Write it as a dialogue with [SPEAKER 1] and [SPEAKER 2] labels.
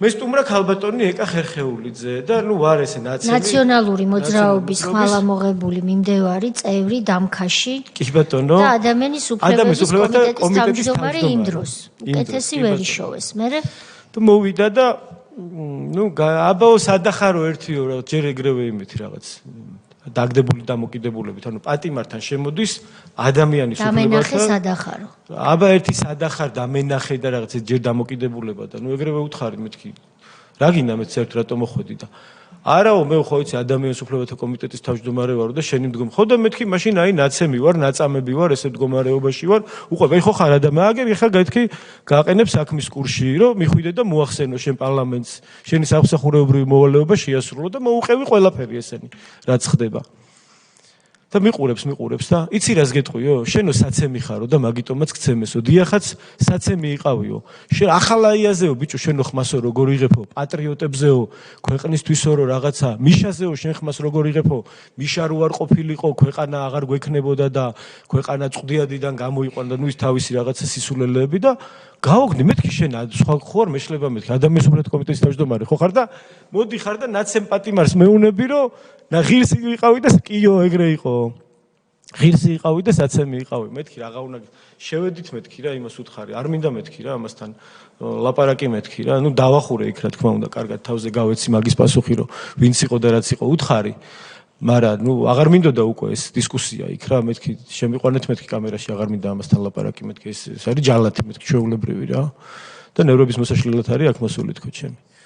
[SPEAKER 1] მე სტუმრა ქალბატონი ეკა ხერხეულიძე და ვარ ესე
[SPEAKER 2] ნაციონალური მოძრაობის ხმალამოღებული მიმდევარი წევრი დამქაში
[SPEAKER 1] კი ბატონო
[SPEAKER 2] და ადამიანის უფლებათა კომიტეტის თავმჯდომარე იმ დროს უკეთესი ვერ იშოვეს მე
[SPEAKER 1] მოვიდა და აბაო სადახარო ერთიო რა ჯერ ეგრევე იმეთი რაღაც დაგდებული დამოკიდებულებით ანუ პატიმართან შემოდის ადამიანის
[SPEAKER 2] უფლებათა სადახარო
[SPEAKER 1] აბა ერთი სადახარ დამენახე და რაღაც ჯერ დამოკიდებულება და ეგრევე უთხარი მეთქი რა გინდა მეც ერთ რატომ მოხვედი და არაო მე ხო იცი ადამიანის უფლებათა კომიტეტის თავმჯდომარე ვარო და შენი მდგომ ხო და მეთქი მაშინ აი ნაცემი ვარ ნაწამები ვარ ესე მდგომარეობაში ვარ უყვე ხო ხარ ადამიანი ახლა გეთქი გააყენებ საქმის კურსში რომ მიხვიდე და მოახსენო შენ პარლამენტს შენი სამსახურეობრივი მოვალეობა შეასრულო და მოუყევი ყველაფერი ესენი რაც ხდება და მიყურებს და იცი რას გეტყვიო შენო საცემი ხარო და მაგიტომაც გცემესო დიახაც საცემი იყავიო შენ ახალაიაზეო ბიჭო შენო ხმასო როგორ იღებო პატრიოტებზეო ქვეყნისთვისო რო რაღაცა მიშაზეო შენ ხმას როგორ იღებო მიშა რო არ ყოფილიყო ქვეყანა აღარ გვექნებოდა და ქვეყანა წვდიადიდან გამოიყვანდა ის თავისი რაღაცა სისულელეები და გავოგდი მეთქი შენ სხვა ხوار მეშლება მეთქი ადამიანის უფლებათა კომიტეტის თავმჯდომარე ხო ხარ და მოდი ხარ და ნაცემ პატიმარს მეუნები რომ და ღირსი ვიყავი და კიო ეგრე იყო ღირსი იყავი და საცემი იყავი მეთქი რაღა უნდა შევედით მეთქი რა იმას უთხარი არ მინდა მეთქი რა ამასთან ლაპარაკი მეთქი რა ნუ დავახურე იქ რა თქმა უნდა კარგად თავზე გავეცი მაგის პასუხი რომ ვინც იყო და რაც იყო უთხარი მაგრამ ნუ აღარ მინდოდა უკვე ეს დისკუსია იქ რა მეთქი შემიყვანეთ მეთქი კამერაში აღარ მინდა ამასთან ლაპარაკი მეთქი ეს არის ჯალათი მეთქი ჩვეულებრივი რა და ნევრების მოსაშლელად არის აქ მოსული თქო ჩემი